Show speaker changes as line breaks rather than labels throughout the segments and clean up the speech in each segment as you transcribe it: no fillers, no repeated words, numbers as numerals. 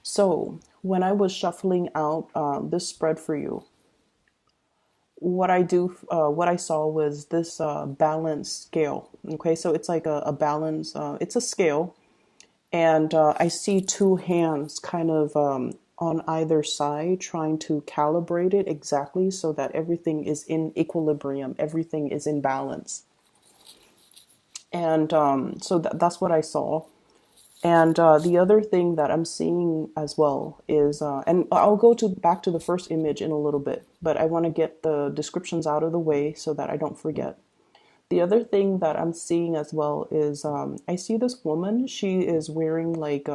So when I was shuffling out this spread for you, what I saw was this balance scale. Okay, so it's like a balance. It's a scale, and I see two hands kind of on either side trying to calibrate it exactly so that everything is in equilibrium, everything is in balance. And so that's what I saw. And the other thing that I'm seeing as well is, and I'll go to back to the first image in a little bit, but I want to get the descriptions out of the way so that I don't forget. The other thing that I'm seeing as well is I see this woman. She is wearing like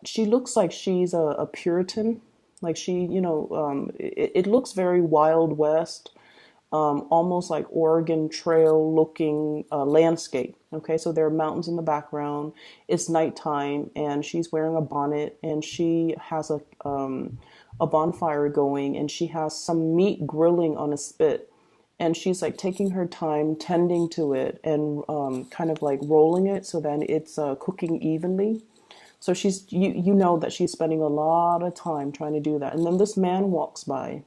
she looks like she's a Puritan. Like it looks very Wild West, almost like Oregon Trail looking landscape. Okay, so there are mountains in the background. It's nighttime, and she's wearing a bonnet, and she has a bonfire going, and she has some meat grilling on a spit, and she's like taking her time tending to it and kind of like rolling it so then it's cooking evenly. So you know that she's spending a lot of time trying to do that, and then this man walks by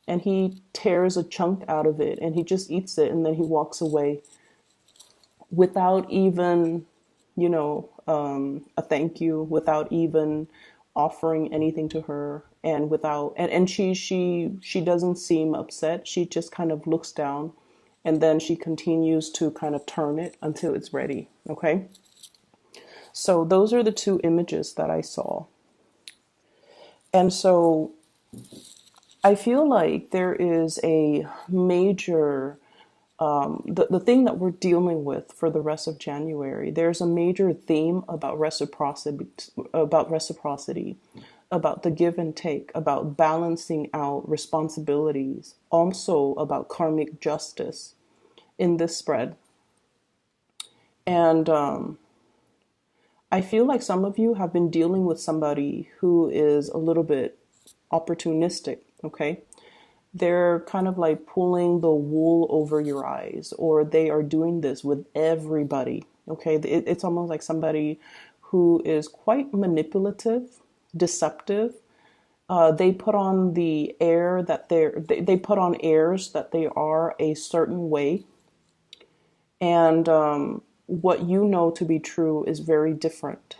and he tears a chunk out of it and he just eats it and then he walks away without even, a thank you, without even offering anything to her, and and she doesn't seem upset. She just kind of looks down and then she continues to kind of turn it until it's ready. Okay. So those are the two images that I saw. And so I feel like there is a major the thing that we're dealing with for the rest of January, there's a major theme about reciprocity, about the give and take, about balancing out responsibilities, also about karmic justice in this spread. And I feel like some of you have been dealing with somebody who is a little bit opportunistic, okay? They're kind of like pulling the wool over your eyes, or they are doing this with everybody. Okay, it's almost like somebody who is quite manipulative, deceptive. They put on the air that they put on airs that they are a certain way, and what you know to be true is very different.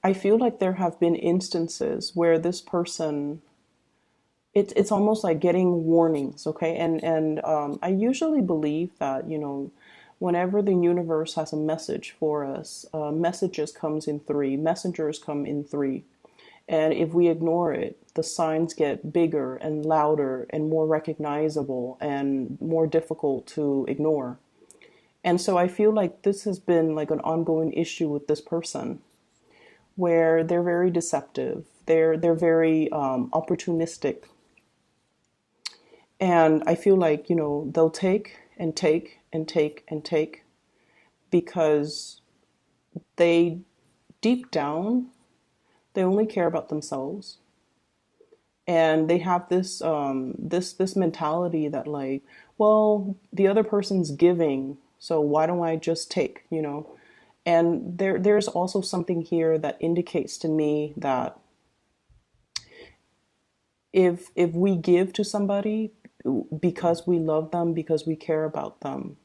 I feel like there have been instances where this person it's almost like getting warnings, okay? And I usually believe that whenever the universe has a message for us, messages comes in three, messengers come in three, and if we ignore it, the signs get bigger and louder and more recognizable and more difficult to ignore. And so I feel like this has been like an ongoing issue with this person, where they're very deceptive, they're very opportunistic. And I feel like, they'll take and take and take and take because they, deep down, they only care about themselves. And they have this mentality that, like, well, the other person's giving, so why don't I just take? And there's also something here that indicates to me that if we give to somebody because we love them, because we care about them,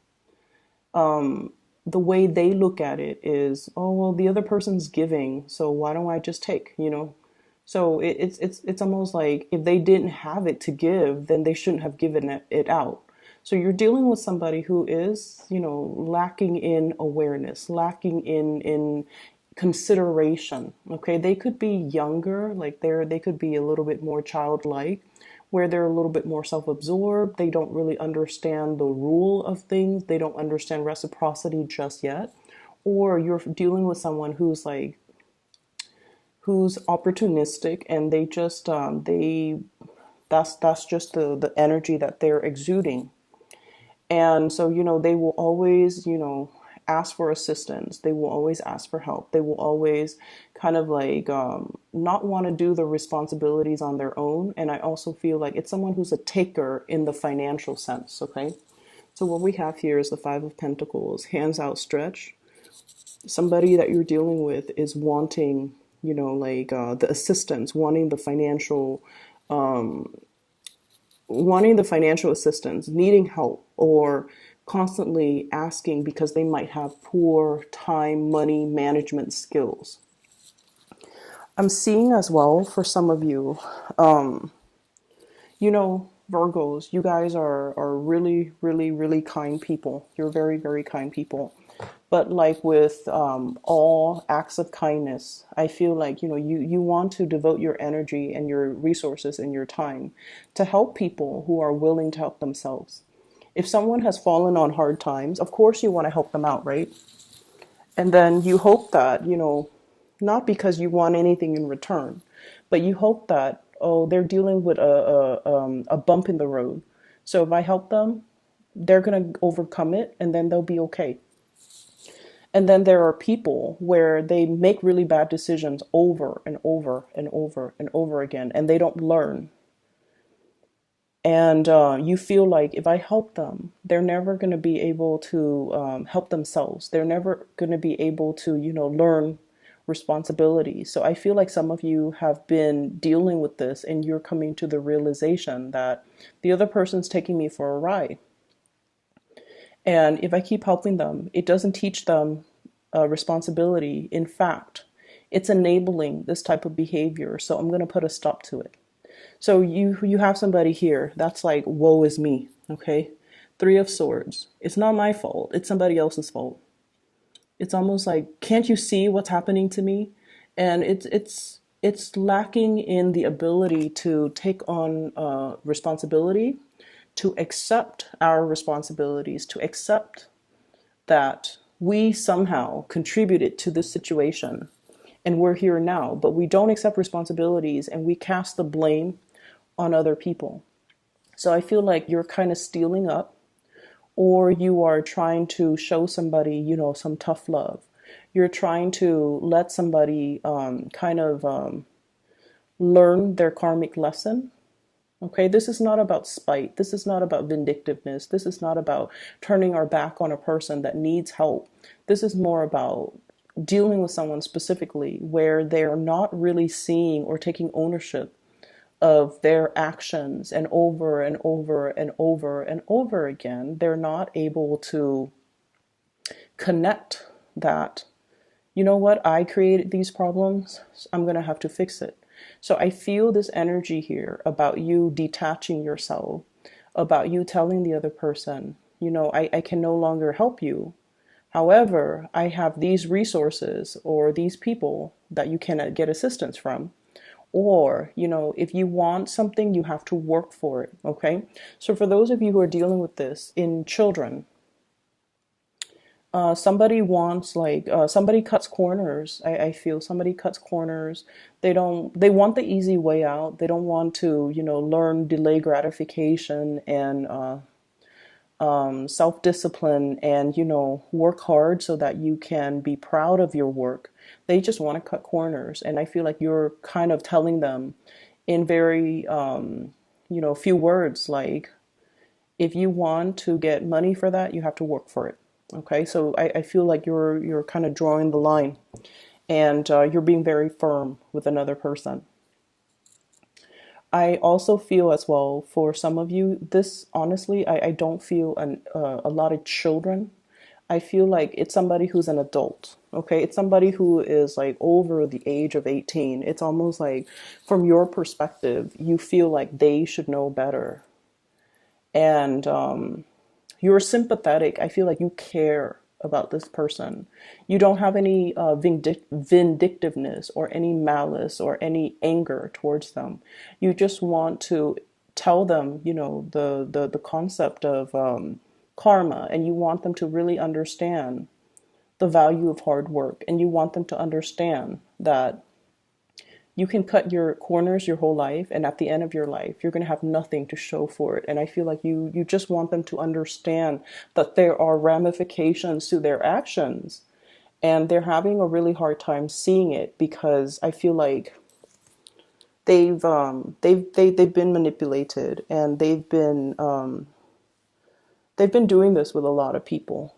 the way they look at it is, oh well, the other person's giving, so why don't I just take? So it's almost like if they didn't have it to give, then they shouldn't have given it out. So you're dealing with somebody who is, lacking in awareness, lacking in consideration. Okay, they could be younger, like they could be a little bit more childlike, where they're a little bit more self-absorbed. They don't really understand the rule of things. They don't understand reciprocity just yet. Or you're dealing with someone who's opportunistic, and they just that's just the energy that they're exuding. And so, they will always, ask for assistance. They will always ask for help. They will always kind of like not want to do the responsibilities on their own. And I also feel like it's someone who's a taker in the financial sense, okay? So what we have here is the Five of Pentacles, hands outstretched, Somebody that you're dealing with is wanting, the assistance, wanting the financial assistance, needing help, or constantly asking because they might have poor time, money management skills. I'm seeing as well for some of you, Virgos, you guys are really, really, really kind people. You're very, very kind people. But like with all acts of kindness, I feel like, you want to devote your energy and your resources and your time to help people who are willing to help themselves. If someone has fallen on hard times, of course you want to help them out, right? And then you hope that, not because you want anything in return, but you hope that, oh, they're dealing with a bump in the road. So if I help them, they're going to overcome it and then they'll be okay. And then there are people where they make really bad decisions over and over and over and over again, and they don't learn. And you feel like if I help them, they're never going to be able to help themselves. They're never going to be able to, learn responsibility. So I feel like some of you have been dealing with this and you're coming to the realization that the other person's taking me for a ride. And if I keep helping them, it doesn't teach them responsibility. In fact, it's enabling this type of behavior. So I'm going to put a stop to it. So you have somebody here that's like, woe is me, okay? Three of Swords. It's not my fault. It's somebody else's fault. It's almost like, can't you see what's happening to me? And it's lacking in the ability to take on responsibility, to accept our responsibilities, to accept that we somehow contributed to this situation and we're here now, but we don't accept responsibilities and we cast the blame on other people. So I feel like you're kind of stealing up, or you are trying to show somebody, some tough love. You're trying to let somebody learn their karmic lesson. Okay, this is not about spite. This is not about vindictiveness. This is not about turning our back on a person that needs help. This is more about dealing with someone specifically where they're not really seeing or taking ownership of their actions, and over and over and over and over again, they're not able to connect that, you know what, I created these problems, I'm going to have to fix it. So I feel this energy here about you detaching yourself, about you telling the other person, I can no longer help you. However, I have these resources or these people that you can get assistance from. Or, if you want something, you have to work for it. Okay. So for those of you who are dealing with this in children, somebody wants somebody cuts corners. I feel somebody cuts corners. They want the easy way out. They don't want to, learn delay gratification and self-discipline and, work hard so that you can be proud of your work. They just want to cut corners. And I feel like you're kind of telling them in very, few words, like, if you want to get money for that, you have to work for it. Okay. So I feel like you're kind of drawing the line, and you're being very firm with another person. I also feel as well for some of you, this honestly, I don't feel a lot of children. I feel like it's somebody who's an adult. Okay. It's somebody who is like over the age of 18. It's almost like from your perspective, you feel like they should know better. And you're sympathetic. I feel like you care about this person. You don't have any vindictiveness or any malice or any anger towards them. You just want to tell them, the concept of karma, and you want them to really understand the value of hard work, and you want them to understand that you can cut your corners your whole life, and at the end of your life you're going to have nothing to show for it. And I feel like you just want them to understand that there are ramifications to their actions, and they're having a really hard time seeing it because I feel like they've been manipulated, and they've been doing this with a lot of people.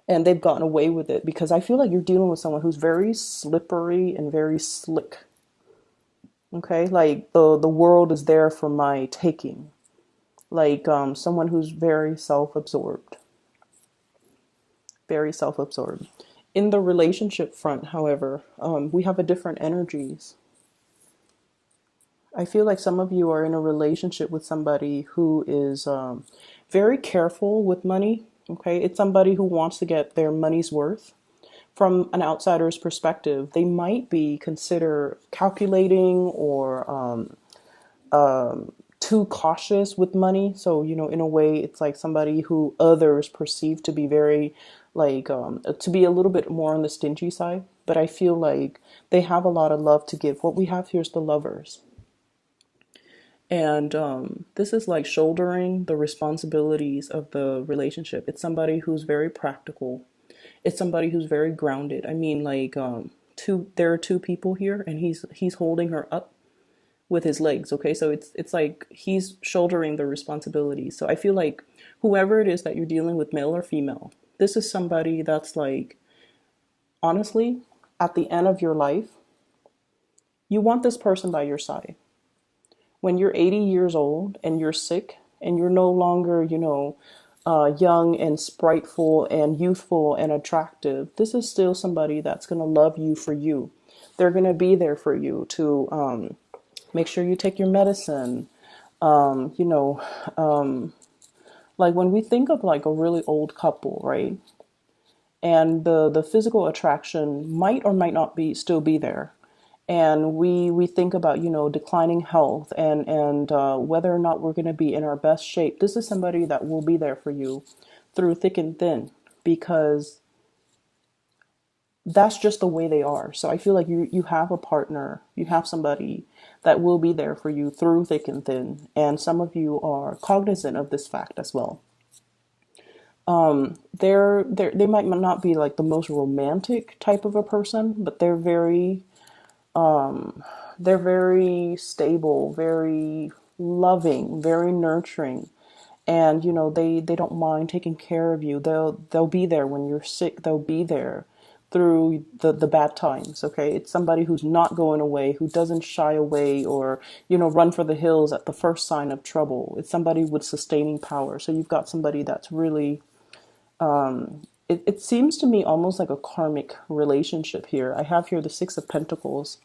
and they've gotten away with it, because I feel like you're dealing with someone who's very slippery and very slick. Okay, like the world is there for my taking. Like someone who's very self-absorbed, very self-absorbed. In the relationship front, however, we have a different energies. I feel like some of you are in a relationship with somebody who is very careful with money. Okay, it's somebody who wants to get their money's worth. From an outsider's perspective, they might be consider calculating or too cautious with money. So, in a way, it's like somebody who others perceive to be very, like, to be a little bit more on the stingy side. But I feel like they have a lot of love to give. What we have here is the lovers. And this is like shouldering the responsibilities of the relationship. It's somebody who's very practical. It's somebody who's very grounded. I mean, like, there are two people here, and he's holding her up with his legs. Okay, so it's like he's shouldering the responsibilities. So I feel like whoever it is that you're dealing with, male or female, this is somebody that's like, honestly, at the end of your life, you want this person by your side. When you're 80 years old and you're sick and you're no longer, young and spriteful and youthful and attractive, this is still somebody that's going to love you for you. They're going to be there for you to make sure you take your medicine. Um, you know, like when we think of like a really old couple, right? And the physical attraction might or might not be still be there. And we think about, declining health and whether or not we're going to be in our best shape. This is somebody that will be there for you through thick and thin, because that's just the way they are. So I feel like you have a partner, you have somebody that will be there for you through thick and thin. And some of you are cognizant of this fact as well. They might not be like the most romantic type of a person, but they're very stable, very loving, very nurturing. And they don't mind taking care of you. They'll be there when you're sick. They'll be there through the bad times. Okay, it's somebody who's not going away, who doesn't shy away or run for the hills at the first sign of trouble. It's somebody with sustaining power. So you've got somebody that's really it seems to me almost like a karmic relationship here. I have here the Six of Pentacles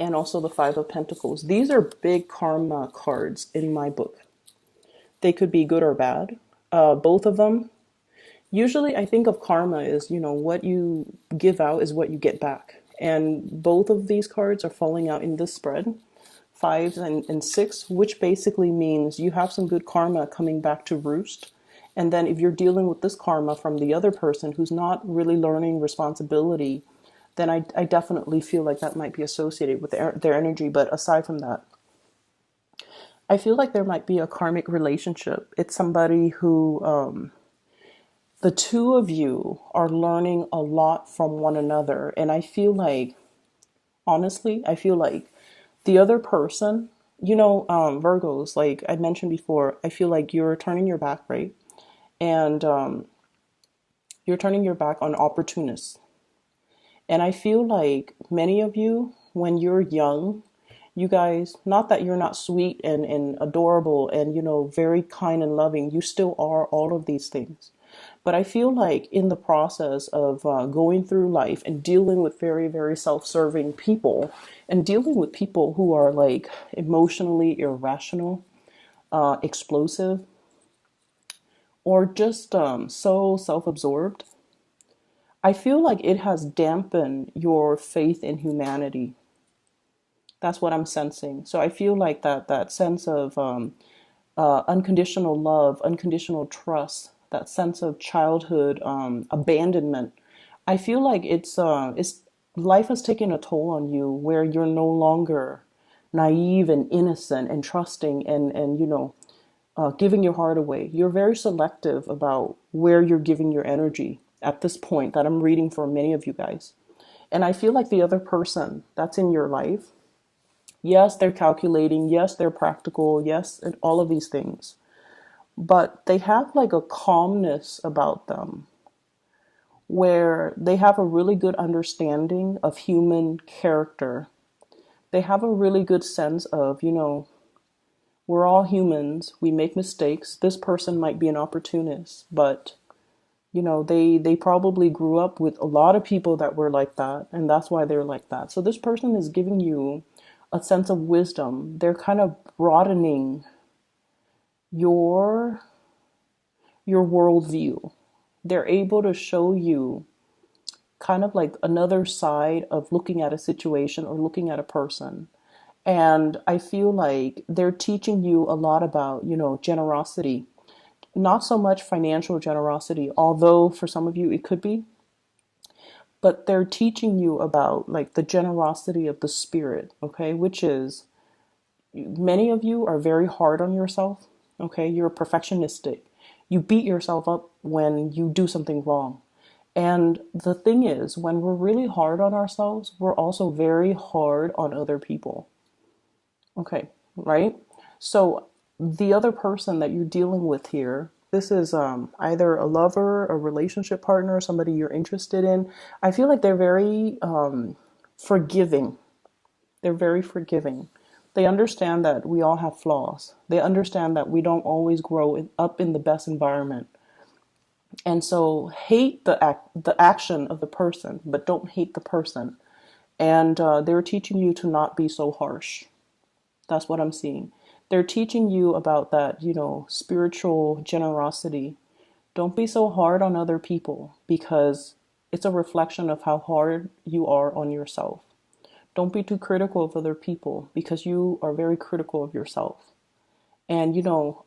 and also the Five of Pentacles. These are big karma cards in my book. They could be good or bad. Both of them. Usually I think of karma as, what you give out is what you get back. And both of these cards are falling out in this spread, 5 and 6, which basically means you have some good karma coming back to roost. And then if you're dealing with this karma from the other person who's not really learning responsibility, then I definitely feel like that might be associated with their energy. But aside from that, I feel like there might be a karmic relationship. It's somebody who, the two of you are learning a lot from one another. And I feel like, honestly, I feel like the other person, Virgos, like I mentioned before, I feel like you're turning your back, right? And you're turning your back on opportunists. And I feel like many of you, when you're young, you guys, not that you're not sweet and adorable and, very kind and loving, you still are all of these things. But I feel like in the process of going through life and dealing with very, very self-serving people and dealing with people who are like emotionally irrational, explosive, or just so self-absorbed, I feel like it has dampened your faith in humanity. That's what I'm sensing. So I feel like that sense of unconditional love, unconditional trust, that sense of childhood abandonment. I feel like it's life has taken a toll on you, where you're no longer naive and innocent and trusting and giving your heart away. You're very selective about where you're giving your energy at this point that I'm reading for many of you guys. And I feel like the other person that's in your life, yes, they're calculating, yes, they're practical, yes, and all of these things. But they have like a calmness about them. where they have a really good understanding of human character. They have a really good sense of, we're all humans. We make mistakes. This person might be an opportunist, but they probably grew up with a lot of people that were like that, and that's why they're like that. So this person is giving you a sense of wisdom. They're kind of broadening your worldview. They're able to show you kind of like another side of looking at a situation or looking at a person. And I feel like they're teaching you a lot about, generosity. Not so much financial generosity, although for some of you it could be, but they're teaching you about like the generosity of the spirit, okay? Which is, many of you are very hard on yourself, okay? You're perfectionistic. You beat yourself up when you do something wrong. And the thing is, when we're really hard on ourselves, we're also very hard on other people. Okay, right? So the other person that you're dealing with here, this is either a lover, a relationship partner, somebody you're interested in. I feel like they're very forgiving. They're very forgiving. They understand that we all have flaws. They understand that we don't always up in the best environment. And so hate the action of the person, but don't hate the person. And they're teaching you to not be so harsh. That's what I'm seeing. They're teaching you about that, spiritual generosity. Don't be so hard on other people because it's a reflection of how hard you are on yourself. Don't be too critical of other people because you are very critical of yourself. And,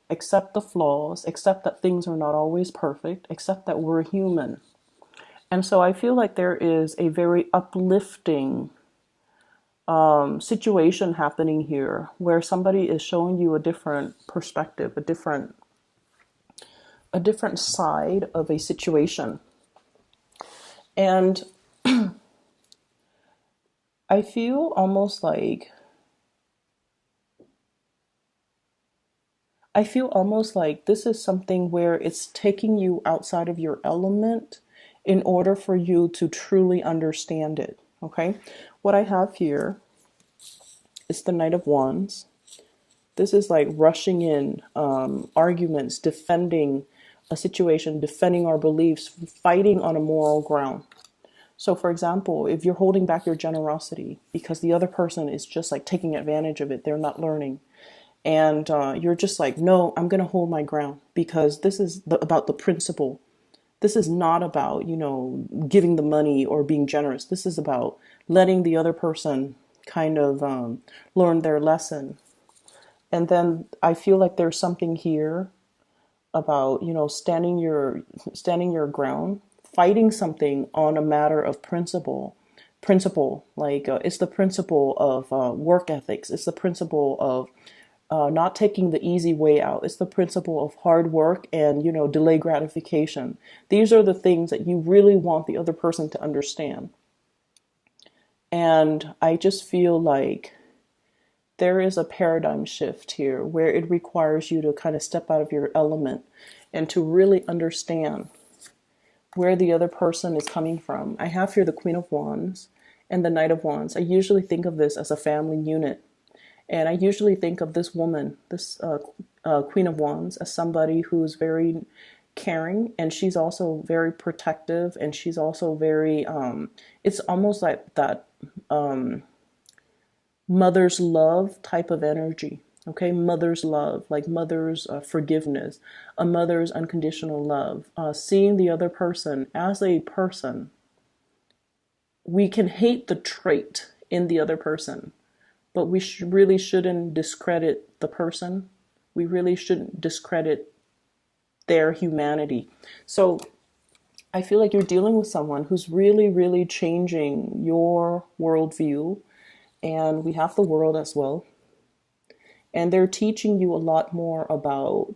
accept the flaws, accept that things are not always perfect, accept that we're human. And so I feel like there is a very uplifting situation happening here where somebody is showing you a different perspective, a different side of a situation. And I feel almost like this is something where it's taking you outside of your element in order for you to truly understand it. Okay? What I have here is the Knight of Wands. This is like rushing in, arguments, defending a situation, defending our beliefs, fighting on a moral ground. So, for example, if you're holding back your generosity because the other person is just like taking advantage of it, they're not learning. And you're just like, no, I'm going to hold my ground because this is about the principle. This is not about, giving the money or being generous. This is about letting the other person kind of learn their lesson. And then I feel like there's something here about, standing your ground, fighting something on a matter of principle, like it's the principle of work ethics. It's the principle of not taking the easy way out. It's the principle of hard work and, delay gratification. These are the things that you really want the other person to understand. And I just feel like there is a paradigm shift here where it requires you to kind of step out of your element and to really understand where the other person is coming from. I have here the Queen of Wands and the Knight of Wands. I usually think of this as a family unit. And I usually think of this woman, this Queen of Wands, as somebody who's very caring, and she's also very protective, and she's also very, it's almost like that mother's love type of energy. Okay, mother's love, like mother's forgiveness, a mother's unconditional love, seeing the other person as a person. We can hate the trait in the other person, but we really shouldn't discredit the person. We really shouldn't discredit their humanity. So I feel like you're dealing with someone who's really, really changing your worldview. And we have the world as well. And they're teaching you a lot more about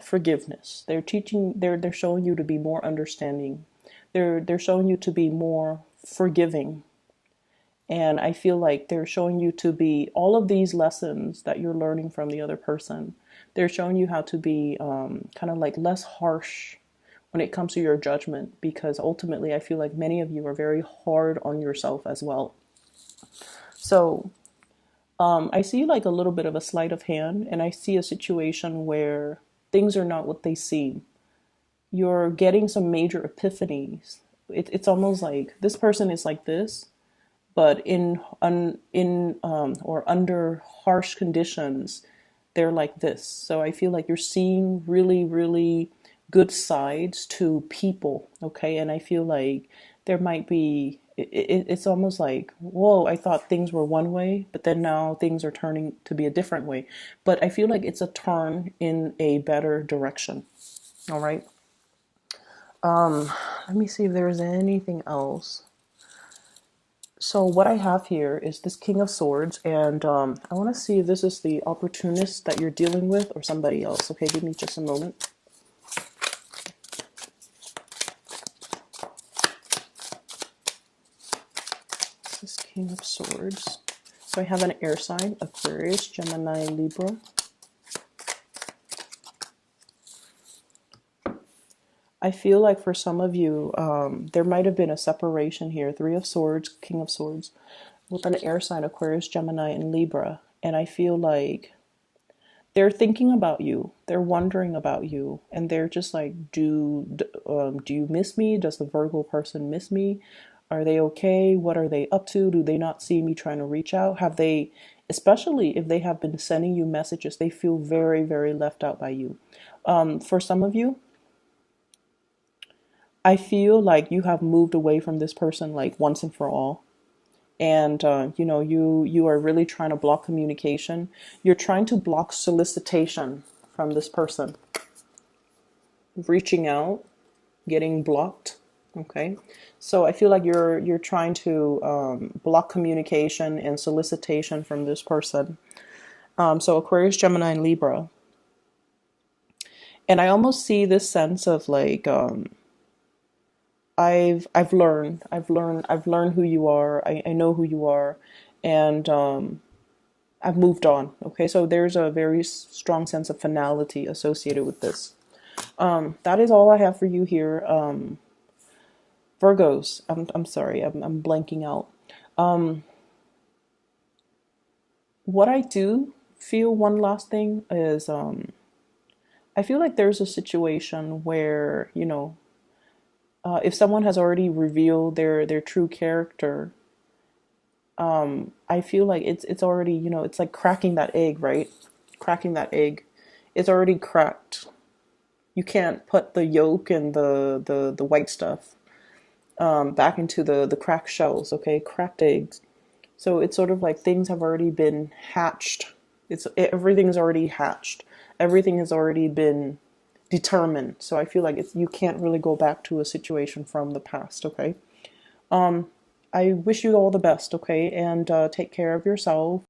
forgiveness. They're showing you to be more understanding. They're showing you to be more forgiving. And I feel like they're showing you to be all of these lessons that you're learning from the other person. They're showing you how to be kind of like less harsh, when it comes to your judgment, because ultimately I feel like many of you are very hard on yourself as well. So I see like a little bit of a sleight of hand, and I see a situation where things are not what they seem. You're getting some major epiphanies. It's almost like this person is like this, but or under harsh conditions, they're like this. So I feel like you're seeing really, really good sides to people, okay? And I feel like there might be, it's almost like, whoa, I thought things were one way, but then now things are turning to be a different way. But I feel like it's a turn in a better direction, all right? Let me see if there's anything else. So what I have here is this King of Swords, and I want to see if this is the opportunist that you're dealing with or somebody else. Okay, give me just a moment. This King of Swords. So I have an air sign, Aquarius, Gemini, Libra. I feel like for some of you, there might have been a separation here. Three of Swords, King of Swords, with an air sign, Aquarius, Gemini, and Libra. And I feel like they're thinking about you. They're wondering about you. And they're just like, do you miss me? Does the Virgo person miss me? Are they okay? What are they up to? Do they not see me trying to reach out? Have they, especially if they have been sending you messages, they feel very, very left out by you. For some of you, I feel like you have moved away from this person like once and for all. And you know, you are really trying to block communication. You're trying to block solicitation from this person. Reaching out, getting blocked. Okay, so I feel like you're trying to block communication and solicitation from this person. So Aquarius, Gemini, and Libra. And I almost see this sense of like I've learned who you are. I know who you are, and I've moved on. Okay, so there's a very strong sense of finality associated with this. That is all I have for you here, Virgos. I'm sorry, I'm blanking out. What I do feel, one last thing is I feel like there's a situation where, you know, if someone has already revealed their true character, I feel like it's already, you know, it's like cracking that egg, right? Cracking that egg. It's already cracked. You can't put the yolk and the white stuff back into the cracked shells, okay? Cracked eggs. So it's sort of like things have already been hatched. Everything's already hatched. Everything has already been determined. So I feel like you can't really go back to a situation from the past, okay? I wish you all the best, okay? And take care of yourself.